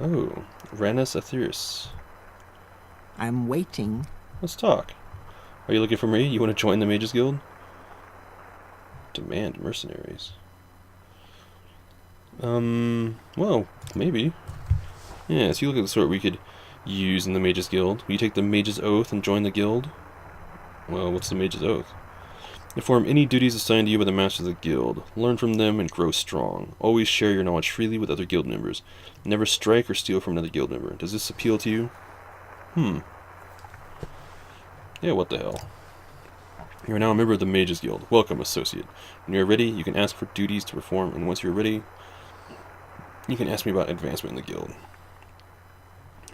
Oh, Ranus Aetherius. I'm waiting. Let's talk. Are you looking for me? You want to join the Mages Guild? Demand mercenaries. Well, maybe. Yeah, so you look at the sort we could use in the Mages Guild. Will you take the Mages Oath and join the guild? Well, what's the Mages Oath? Perform any duties assigned to you by the Masters of the Guild. Learn from them and grow strong. Always share your knowledge freely with other guild members. Never strike or steal from another guild member. Does this appeal to you? Yeah, what the hell. You are now a member of the Mages Guild. Welcome, associate. When you are ready, you can ask for duties to perform, and once you are ready, you can ask me about advancement in the guild.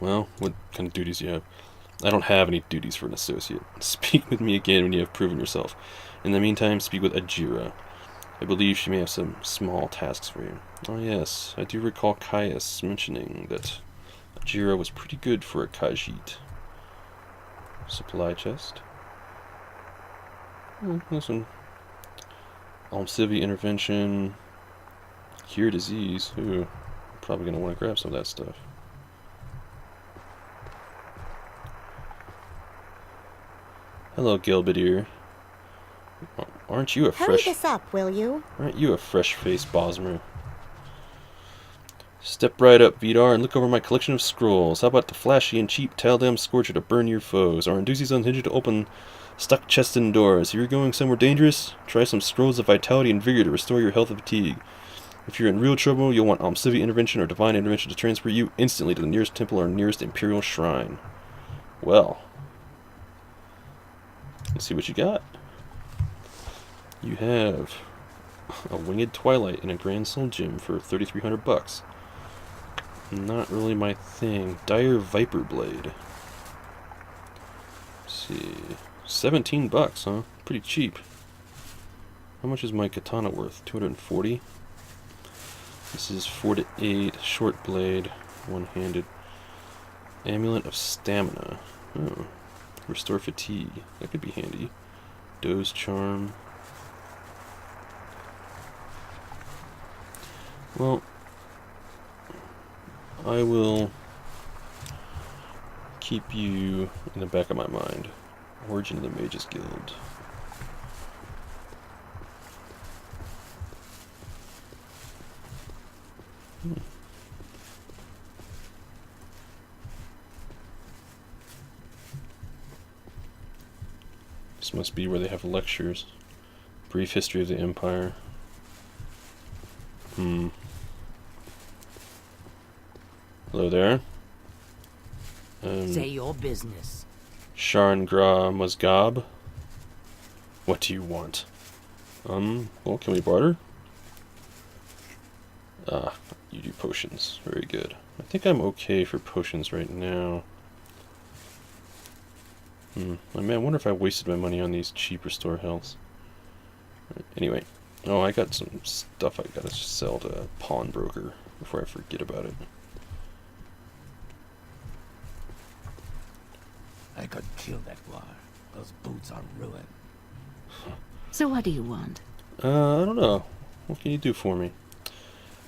Well, what kind of duties do you have? I don't have any duties for an associate. Speak with me again when you have proven yourself. In the meantime, speak with Ajira. I believe she may have some small tasks for you. Oh yes, I do recall Caius mentioning that Ajira was pretty good for a Khajiit. Supply chest. Listen. Almcivi intervention. Cure disease. Ooh, I'm probably going to want to grab some of that stuff. Hello, Gilbidir. Aren't you a fresh... Hurry this up, will you? Aren't you a fresh-faced Bosmer? Step right up, Vidar, and look over my collection of scrolls. How about the flashy and cheap Taldam Scorcher to burn your foes, or Induces Unhinged to open stuck chests and doors? If you're going somewhere dangerous, try some Scrolls of Vitality and Vigor to restore your health and fatigue. If you're in real trouble, you'll want Almcivi Intervention or Divine Intervention to transfer you instantly to the nearest temple or nearest Imperial Shrine. Well, let's see what you got. You have a Winged Twilight and a Grand Soul Gem for 3,300 bucks. Not really my thing. Dire Viper Blade. Let's see. 17 bucks, huh? Pretty cheap. How much is my katana worth? 240? This is 4 to 8. Short blade. One-handed. Amulet of Stamina. Oh. Restore fatigue. That could be handy. Doze Charm. Well, I will keep you in the back of my mind. Origin of the Mages Guild. This must be where they have lectures. Brief history of the Empire. Hello there. Say your business. Sharngra Musgab. What do you want? Well, can we barter? Ah, you do potions. Very good. I think I'm okay for potions right now. I mean, I wonder if I wasted my money on these cheap restore healths. Anyway. Oh, I got some stuff I gotta sell to a pawnbroker before I forget about it. I could kill that war. Those boots are ruined. So what do you want? I don't know. What can you do for me?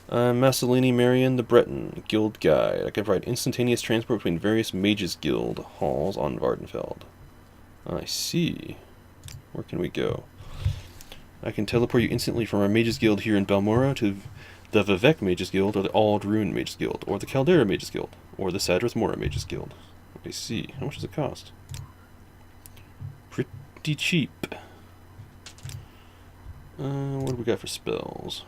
I'm Massalini Marion the Breton, Guild Guide. I can provide instantaneous transport between various Mages Guild halls on Vardenfeld. I see. Where can we go? I can teleport you instantly from our Mages Guild here in Balmora to the Vivek Mages Guild, or the Aldrune Mages Guild, or the Caldera Mages Guild, or the Sadrith Mora Mages Guild. I see. How much does it cost? Pretty cheap. What do we got for spells?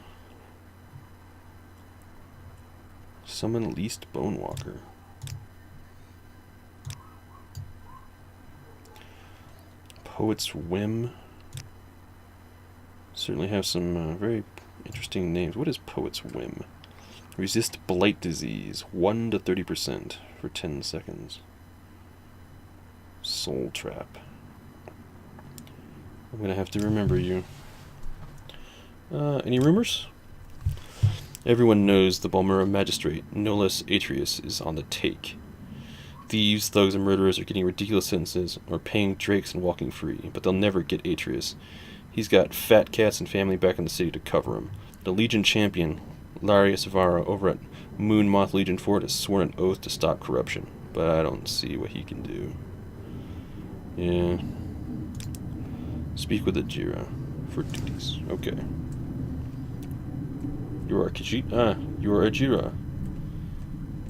Summon Least Bonewalker. Poet's Whim. Certainly have some very interesting names. What is Poet's Whim? Resist Blight Disease. 1 to 30% for 10 seconds. Soul Trap. I'm going to have to remember you. Any rumors? Everyone knows the Balmora Magistrate, Nolus Atreus, is on the take. Thieves, thugs, and murderers are getting ridiculous sentences or paying drakes and walking free, but they'll never get Atreus. He's got fat cats and family back in the city to cover him. The Legion champion, Larius Vara, over at Moon Moth Legion Fort has sworn an oath to stop corruption, but I don't see what he can do. Yeah. Speak with Ajira for duties. Okay. You are Khajiit? Ah, you are Ajira.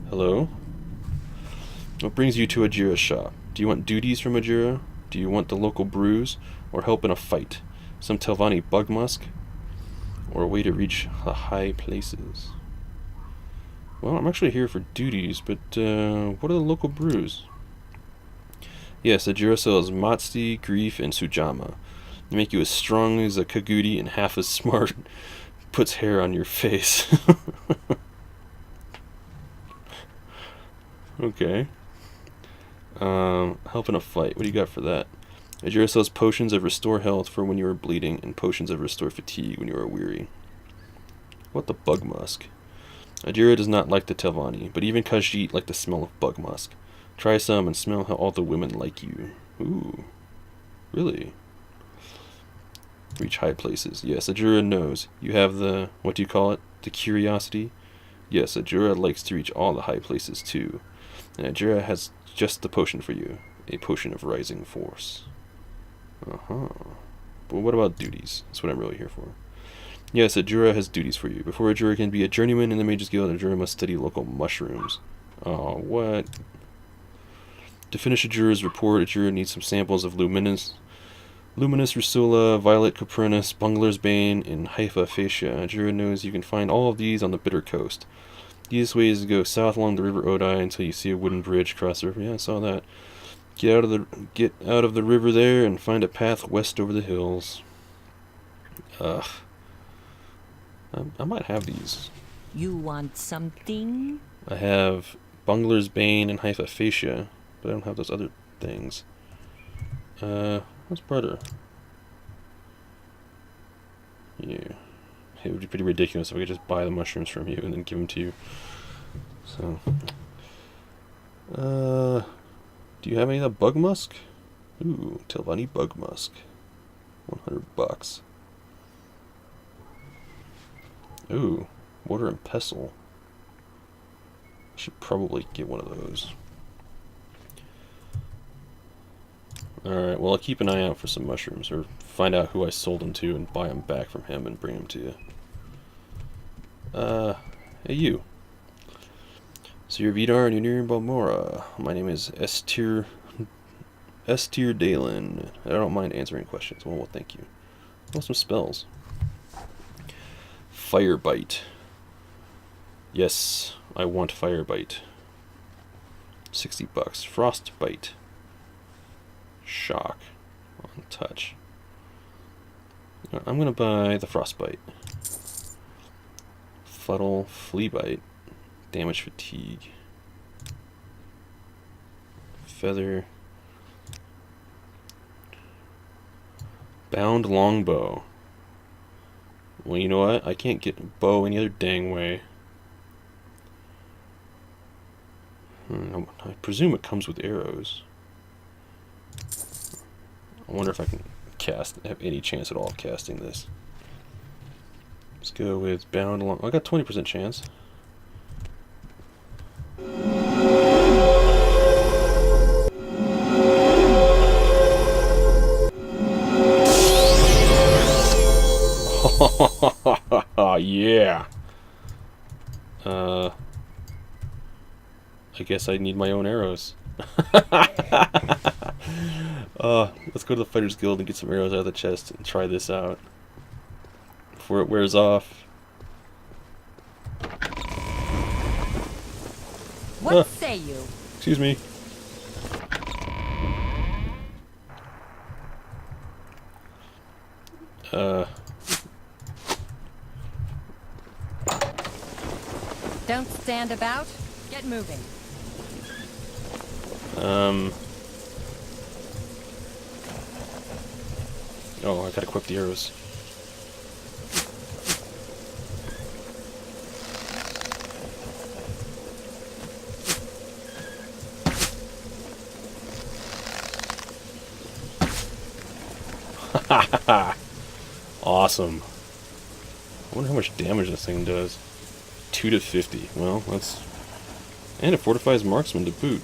Hello? What brings you to Ajira's shop? Do you want duties from Ajira? Do you want the local brews? Or help in a fight? Some Telvanni bug musk? Or a way to reach the high places? Well, I'm actually here for duties, but what are the local brews? Yes, Ajira sells Matsti, Grief, and Sujama. They make you as strong as a Kagudi and half as smart. Puts hair on your face. Okay. Help in a fight. What do you got for that? Ajira sells potions of restore health for when you are bleeding, and potions of restore fatigue when you are weary. What the bug musk? Ajira does not like the Telvanni, but even Khajiit like the smell of bug musk. Try some and smell how all the women like you. Ooh. Really? Reach high places. Yes, Ajira knows. You have the, what do you call it? The curiosity? Yes, Ajira likes to reach all the high places too. And Ajira has just the potion for you. A potion of rising force. Uh-huh. But what about duties? That's what I'm really here for. Yes, Ajira has duties for you. Before Ajira can be a journeyman in the Mages Guild, Ajira must study local mushrooms. Oh, what? To finish Ajira's report, Ajira needs some samples of Luminous Rusula, Violet Coprinus, Bungler's Bane, and Hypha Fascia. Ajira knows you can find all of these on the Bitter Coast. The easiest way is to go south along the River Odai until you see a wooden bridge across the river. Yeah, I saw that. Get out of the river there and find a path west over the hills. Ugh. I might have these. You want something? I have Bungler's Bane and Hypha Fascia, but I don't have those other things. What's brother? Yeah. It would be pretty ridiculous if I could just buy the mushrooms from you and then give them to you. So. Do you have any of that bug musk? Ooh, Telvanni bug musk. $100. Ooh, mortar and pestle. I should probably get one of those. Alright, well I'll keep an eye out for some mushrooms, or find out who I sold them to and buy them back from him and bring them to you. Hey you. So you're Vidar and you're near Balmora. My name is S-Tier Dalen. I don't mind answering questions. Well, thank you. Oh, some spells. Fire Bite. Yes, I want Fire Bite. $60. Frost Bite. Shock. On touch. I'm gonna buy the Frostbite. Fuddle. Flea Bite. Damage fatigue. Feather. Bound longbow. Well, you know what? I can't get a bow any other dang way. I presume it comes with arrows. I wonder if I can have any chance at all of casting this. Let's go with bound long. I got 20% chance. Yeah. I guess I need my own arrows. Let's go to the Fighters Guild and get some arrows out of the chest and try this out before it wears off. What say you? Excuse me. Don't stand about. Get moving. Oh, I gotta equip the arrows. Awesome. I wonder how much damage this thing does. 2 to 50. Well, that's... And it fortifies marksman to boot.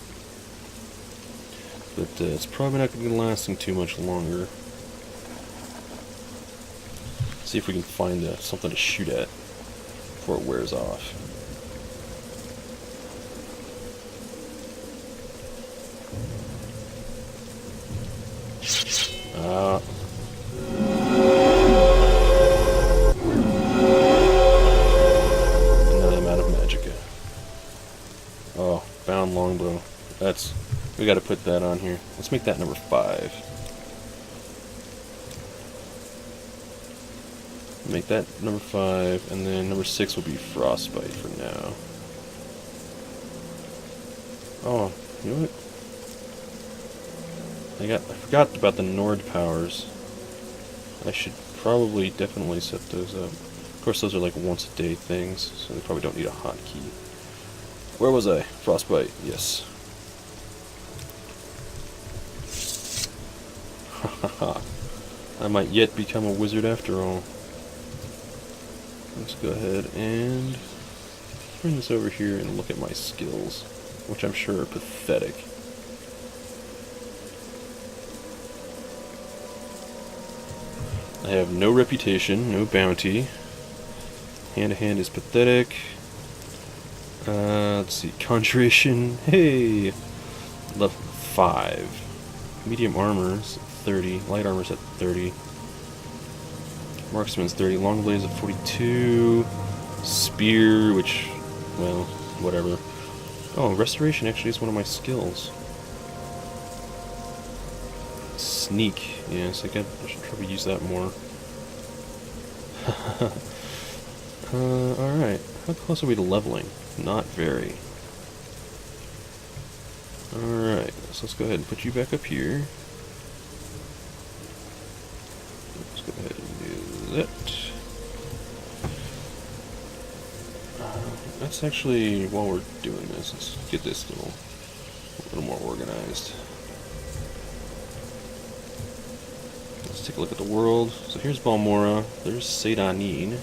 But it's probably not going to be lasting too much longer. See if we can find something to shoot at before it wears off. And now I'm out of magicka. Oh, bound longbow. That's... We gotta put that on here. Let's make that number 5. Make that number 5, and then number 6 will be frostbite for now. Oh, you know what? I forgot about the Nord powers. I should probably definitely set those up. Of course, those are like once a day things, so they probably don't need a hotkey. Where was I? Frostbite, yes. Haha. I might yet become a wizard after all. Let's go ahead and bring this over here and look at my skills, which I'm sure are pathetic. I have no reputation, no bounty. Hand-to-hand is pathetic. Let's see, conjuration, hey! Level 5. Medium armor's 30, light armor's at 30. Marksman's 30, long blades at 42. Spear, which, well, whatever. Oh, restoration actually is one of my skills. Sneak, yes, I should probably use that more. Alright, how close are we to leveling? Not very. Alright, so let's go ahead and put you back up here. Let's go ahead and do that. Let's actually, while we're doing this, let's get this a little more organized. Let's take a look at the world. So here's Balmora, there's Sedanine,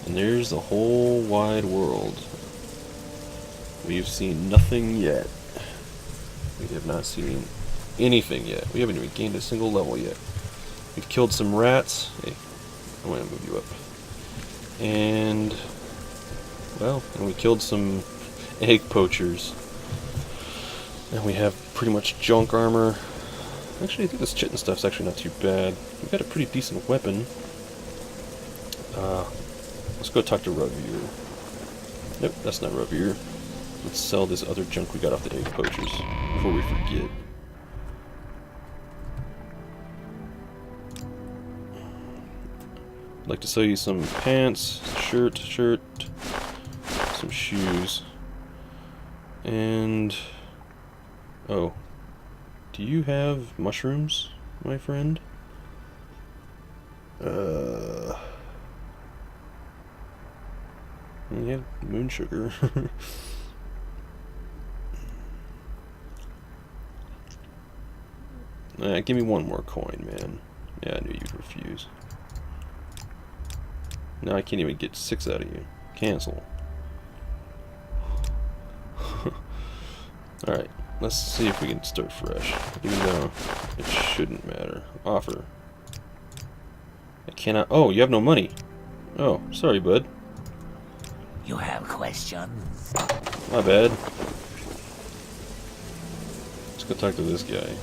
and there's the whole wide world. We've seen nothing yet. We have not seen anything yet. We haven't even gained a single level yet. We've killed some rats. Hey, I want to move you up. And, well, and we killed some egg poachers. And we have pretty much junk armor. Actually, I think this chitin stuff's actually not too bad. We've got a pretty decent weapon. Let's go talk to Ravir. Nope, that's not Ravir. Let's sell this other junk we got off the egg poachers before we forget. I'd like to sell you some pants, shirt, some shoes, and... oh. Do you have mushrooms, my friend? Yeah, moon sugar. Give me one more coin, man. Yeah, I knew you'd refuse. Now I can't even get 6 out of you. Cancel. Alright, let's see if we can start fresh. Even though it shouldn't matter. Offer. I cannot... oh, you have no money. Oh, sorry, bud. You have questions? My bad. Let's go talk to this guy.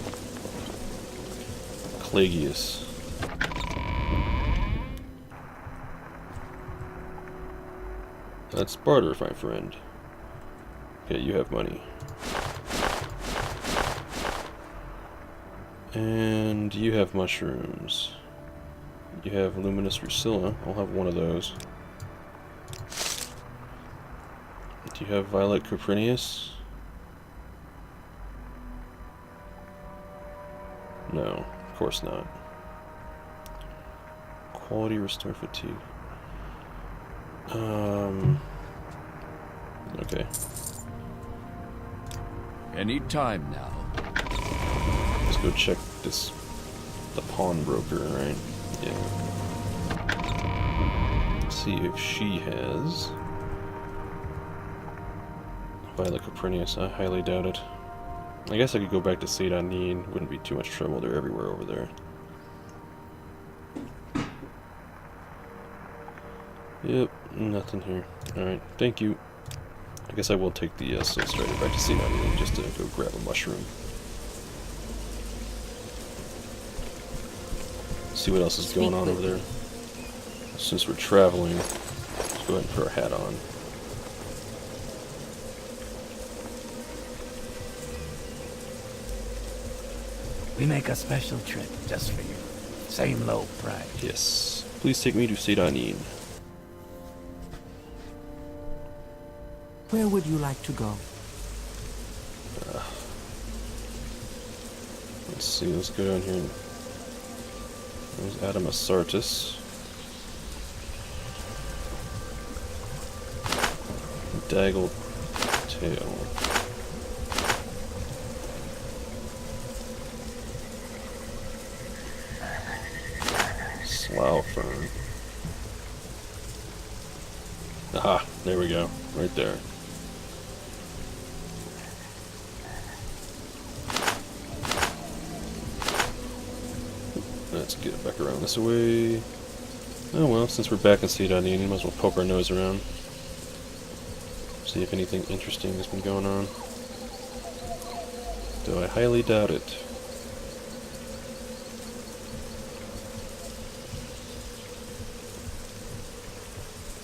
Pelagiad. That's barter, my friend. Okay, you have money. And you have mushrooms. You have luminous Rusilla. I'll have one of those. Do you have violet Coprinius? No, of course not. Quality restore fatigue. Okay. Any time now. Let's go check this. The pawnbroker, right? Yeah. Let's see if she has by the Copernicus. I highly doubt it. I guess I could go back to Saint Anin. Wouldn't be too much trouble. They're everywhere over there. Yep, nothing here. Alright, thank you. I guess I will take the Soul Strider back to Saint Anin just to go grab a mushroom. See what else is going on over there. Since we're traveling, let's go ahead and put our hat on. We make a special trip just for you. Same low price. Yes. Please take me to Saint Anin. Where would you like to go? Let's see, let's go down here. There's Adam Asartis. Daggle Tail. Slough Fern. Aha, there we go. Right there. Let's get it back around this way. Oh well, since we're back in Saint Anin, we might as well poke our nose around. See if anything interesting has been going on. Though I highly doubt it.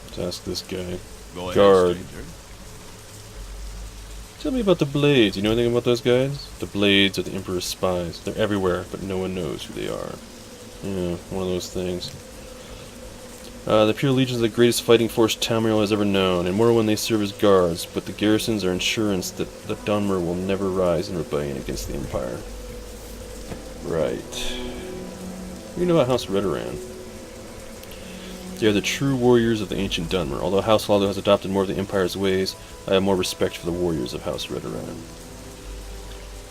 Let's ask this guy. Go ahead, Guard. stranger. Tell me about the Blades. You know anything about those guys? The Blades are the Emperor's spies. They're everywhere, but no one knows who they are. Yeah, one of those things. The Pure Legions are the greatest fighting force Tamriel has ever known. In Morrowind they serve as guards, but the garrisons are insurance that the Dunmer will never rise in rebellion against the Empire. Right. You know about House Redoran. They are the true warriors of the ancient Dunmer. Although House Waldo has adopted more of the Empire's ways, I have more respect for the warriors of House Redoran.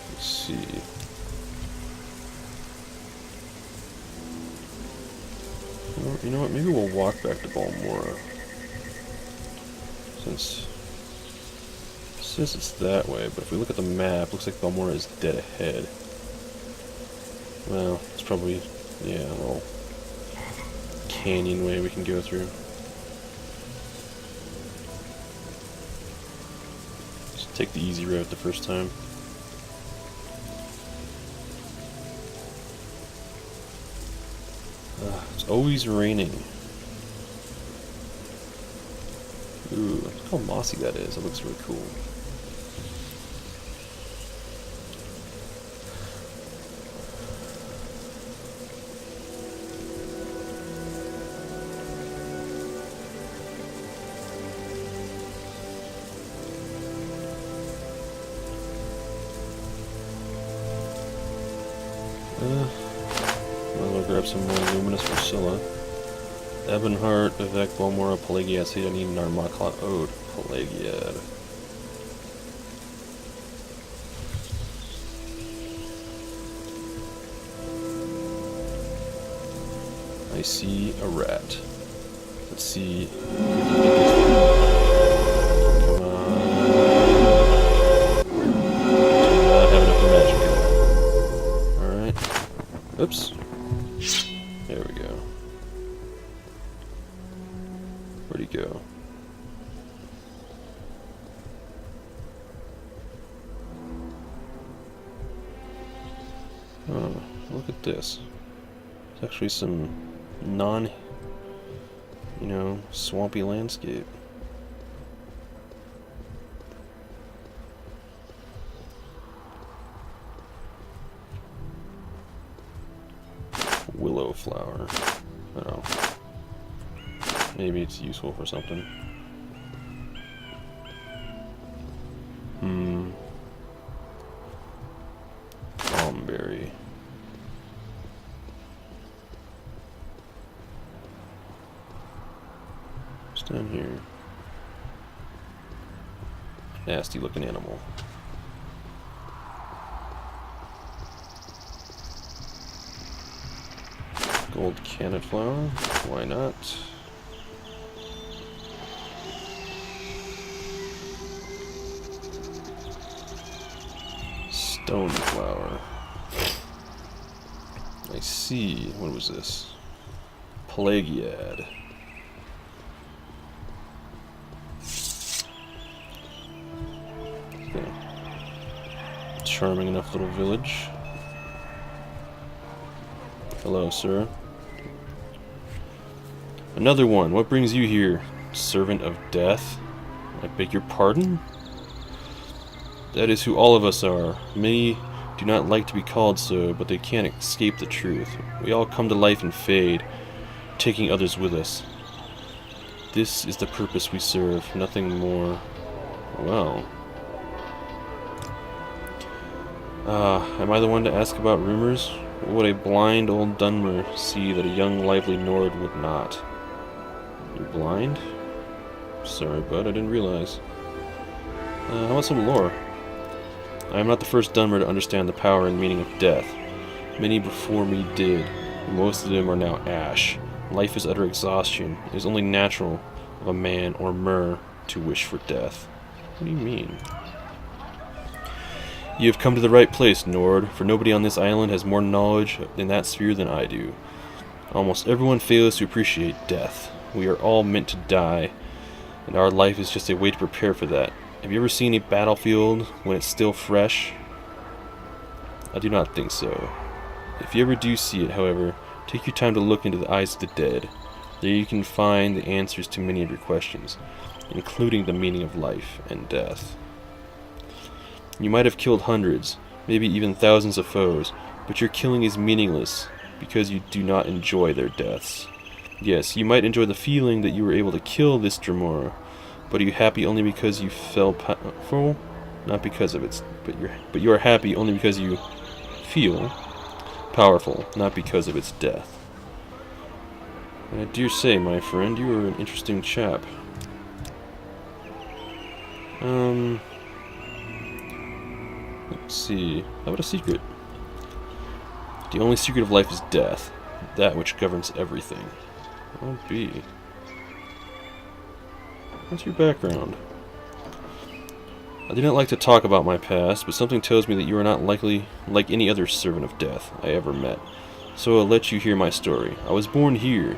Let's see. Well, you know what? Maybe we'll walk back to Balmora. Since it says it's that way, but if we look at the map, it looks like Balmora is dead ahead. Well, it's probably, yeah, a little canyon way we can go through. Just take the easy route the first time. It's always raining. Ooh, look how mossy that is. It looks really cool. Might as well grab some more Luminous Priscilla. Ebonheart, Vivek, Balmora, Pelagiad, Saint Anin, Narmakla, Ode, Pelagiad. I see a rat. Let's see if we can get this thing. Come on. Do not have enough magic. Alright. Oops. There we go. Where'd he go? Oh, look at this. It's actually some swampy landscape. Willow flower. Oh. Maybe it's useful for something. Palmberry. What's down here? Nasty looking animal. Gold cannon flower. Why not? Stone flower. I see. What was this? Pelagiad. Okay. Charming enough little village. Hello, sir. Another one. What brings you here? Servant of death? I beg your pardon? That is who all of us are. Many do not like to be called so, but they can't escape the truth. We all come to life and fade, taking others with us. This is the purpose we serve, nothing more. Well. Am I the one to ask about rumors? What would a blind old Dunmer see that a young lively Nord would not? You're blind? Sorry, bud, I didn't realize. How about some lore? I am not the first Dunmer to understand the power and meaning of death. Many before me did, and most of them are now ash. Life is utter exhaustion. It is only natural of a man or mer to wish for death. What do you mean? You have come to the right place, Nord, for nobody on this island has more knowledge in that sphere than I do. Almost everyone fails to appreciate death. We are all meant to die, and our life is just a way to prepare for that. Have you ever seen a battlefield when it's still fresh? I do not think so. If you ever do see it, however, take your time to look into the eyes of the dead. There you can find the answers to many of your questions, including the meaning of life and death. You might have killed hundreds, maybe even thousands of foes, but your killing is meaningless because you do not enjoy their deaths. Yes, you might enjoy the feeling that you were able to kill this Dremora, but are you happy only because you fell powerful? Not because of its, but you are happy only because you feel powerful, not because of its death. And I dare say, my friend, you are an interesting chap. Let's see. How about a secret? The only secret of life is death, that which governs everything. What would it be? What's your background? I do not like to talk about my past, but something tells me that you are not likely like any other servant of death I ever met. So I'll let you hear my story. I was born here,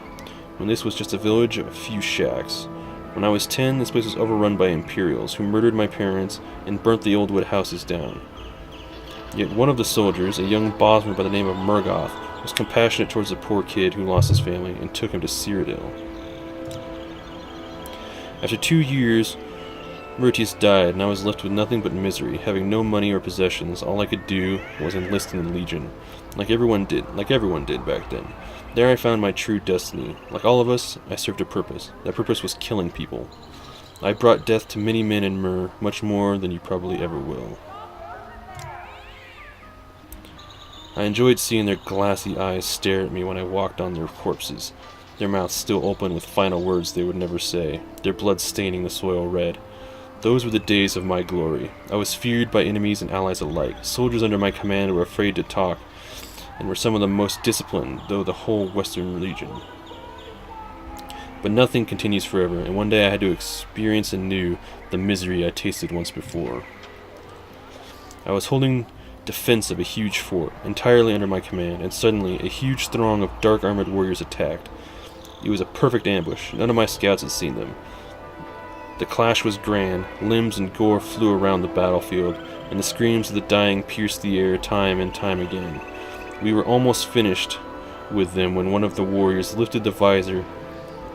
when this was just a village of a few shacks. When I was 10, this place was overrun by Imperials, who murdered my parents and burnt the old wood houses down. Yet one of the soldiers, a young Bosmer by the name of Murgoth, was compassionate towards the poor kid who lost his family and took him to Cyrodiil. After 2 years, Myrtius died, and I was left with nothing but misery. Having no money or possessions, all I could do was enlist in the Legion, like everyone did back then. There I found my true destiny. Like all of us, I served a purpose. That purpose was killing people. I brought death to many men in Myr, much more than you probably ever will. I enjoyed seeing their glassy eyes stare at me when I walked on their corpses, their mouths still open with final words they would never say, their blood staining the soil red. Those were the days of my glory. I was feared by enemies and allies alike. Soldiers under my command were afraid to talk, and were some of the most disciplined, though the whole Western Legion. But nothing continues forever, and one day I had to experience anew the misery I tasted once before. I was holding defense of a huge fort, entirely under my command, and suddenly a huge throng of dark-armored warriors attacked. It was a perfect ambush. None of my scouts had seen them. The clash was grand. Limbs and gore flew around the battlefield, and the screams of the dying pierced the air time and time again. We were almost finished with them when one of the warriors lifted the visor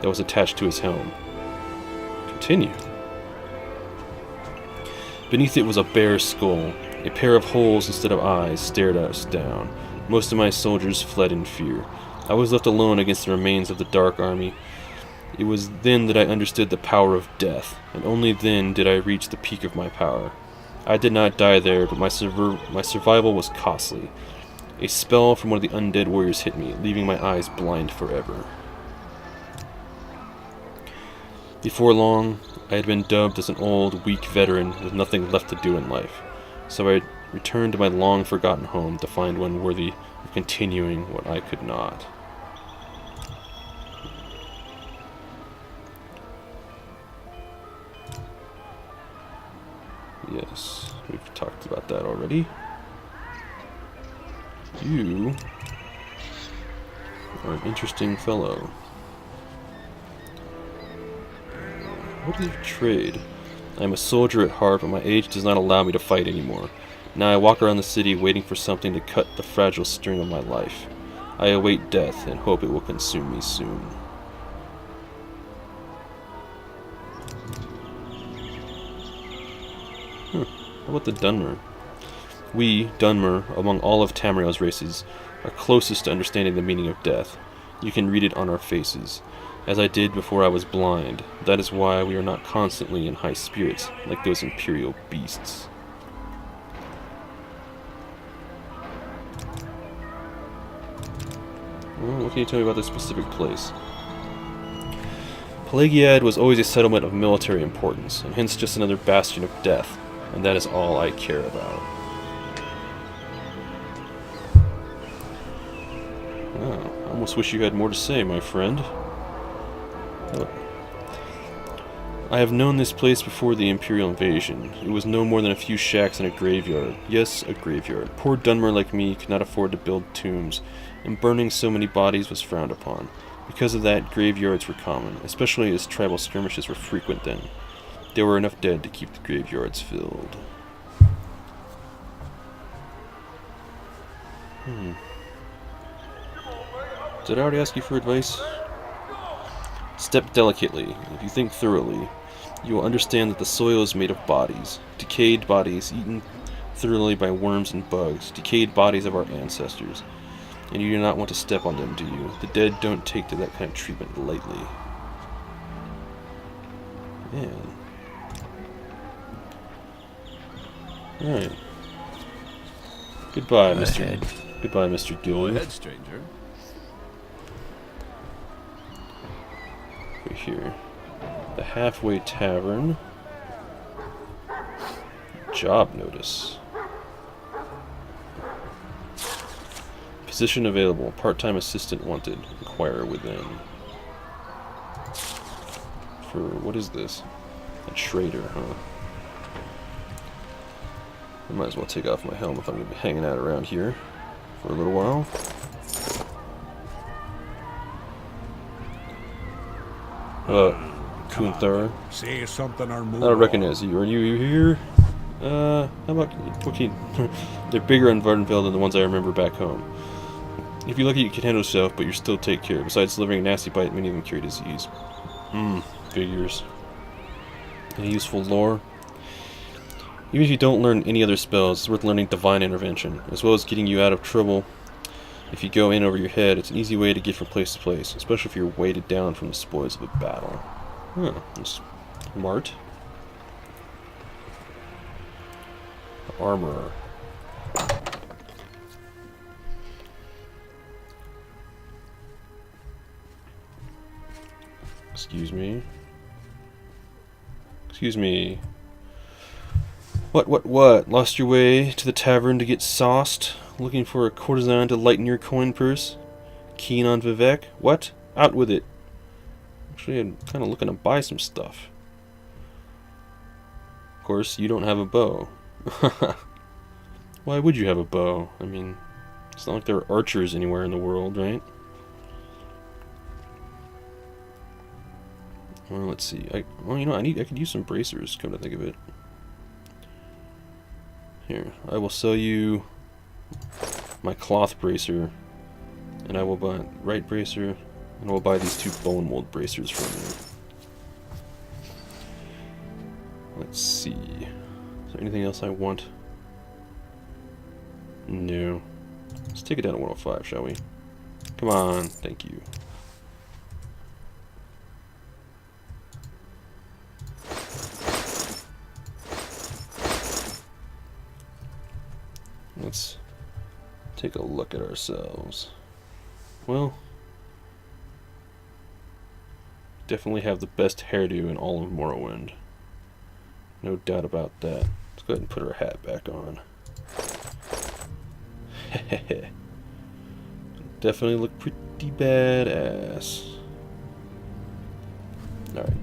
that was attached to his helm. Continue. Beneath it was a bear's skull. A pair of holes instead of eyes stared us down. Most of my soldiers fled in fear. I was left alone against the remains of the Dark Army. It was then that I understood the power of death, and only then did I reach the peak of my power. I did not die there, but my survival was costly. A spell from one of the undead warriors hit me, leaving my eyes blind forever. Before long, I had been dubbed as an old, weak veteran with nothing left to do in life. So I returned to my long-forgotten home to find one worthy of continuing what I could not. Yes, we've talked about that already. You are an interesting fellow. What is your trade? I am a soldier at heart, but my age does not allow me to fight anymore. Now I walk around the city waiting for something to cut the fragile string of my life. I await death and hope it will consume me soon. How about the Dunmer? We, Dunmer, among all of Tamriel's races, are closest to understanding the meaning of death. You can read it on our faces, as I did before I was blind. That is why we are not constantly in high spirits, like those imperial beasts. Well, what can you tell me about this specific place? Pelagiad was always a settlement of military importance, and hence just another bastion of death, and that is all I care about. Oh, I almost wish you had more to say, my friend. I have known this place before the Imperial invasion. It was no more than a few shacks and a graveyard. Yes, a graveyard. Poor Dunmer like me could not afford to build tombs, and burning so many bodies was frowned upon. Because of that, graveyards were common, especially as tribal skirmishes were frequent then. There were enough dead to keep the graveyards filled. Did I already ask you for advice? Step delicately. If you think thoroughly, you will understand that the soil is made of bodies. Decayed bodies, eaten thoroughly by worms and bugs. Decayed bodies of our ancestors. And you do not want to step on them, do you? The dead don't take to that kind of treatment lightly. Man. Alright. Goodbye, Mr. Goodbye, Mr. Go Gilly. ahead, stranger. Right here. The Halfway Tavern. Job notice. Position available. Part-time assistant wanted. Inquire within. For what is this? A trader, huh? I might as well take off my helmet if I'm going to be hanging out around here for a little while. Kunthar. Say something or move I don't recognize you. Are you here? How about lookin? They're bigger on Vardenfeld than the ones I remember back home. If you're lucky, you can handle yourself, but you're still take care. Besides delivering a nasty bite, many of them carry disease. Figures. Any useful lore? Even if you don't learn any other spells, it's worth learning Divine Intervention, as well as getting you out of trouble. If you go in over your head, it's an easy way to get from place to place, especially if you're weighted down from the spoils of a battle. Huh, that's smart. Armorer. Excuse me. Excuse me. What? Lost your way to the tavern to get sauced? Looking for a courtesan to lighten your coin purse? Keen on Vivek? What? Out with it. Actually, I'm kind of looking to buy some stuff. Of course, you don't have a bow. Why would you have a bow? I mean, it's not like there are archers anywhere in the world, right? Well, let's see. I could use some bracers, come to think of it. Here, I will sell you my cloth bracer, and I will buy right bracer, and I will buy these two bone mold bracers from you. Let's see. Is there anything else I want? No. Let's take it down to 105, shall we? Come on, thank you. Let's take a look at ourselves. Well, definitely have the best hairdo in all of Morrowind. No doubt about that. Let's go ahead and put our hat back on. Definitely look pretty badass. Alright.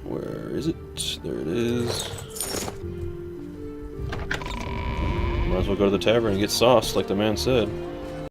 Where is it? There it is. Might as well go to the tavern and get sauced, like the man said.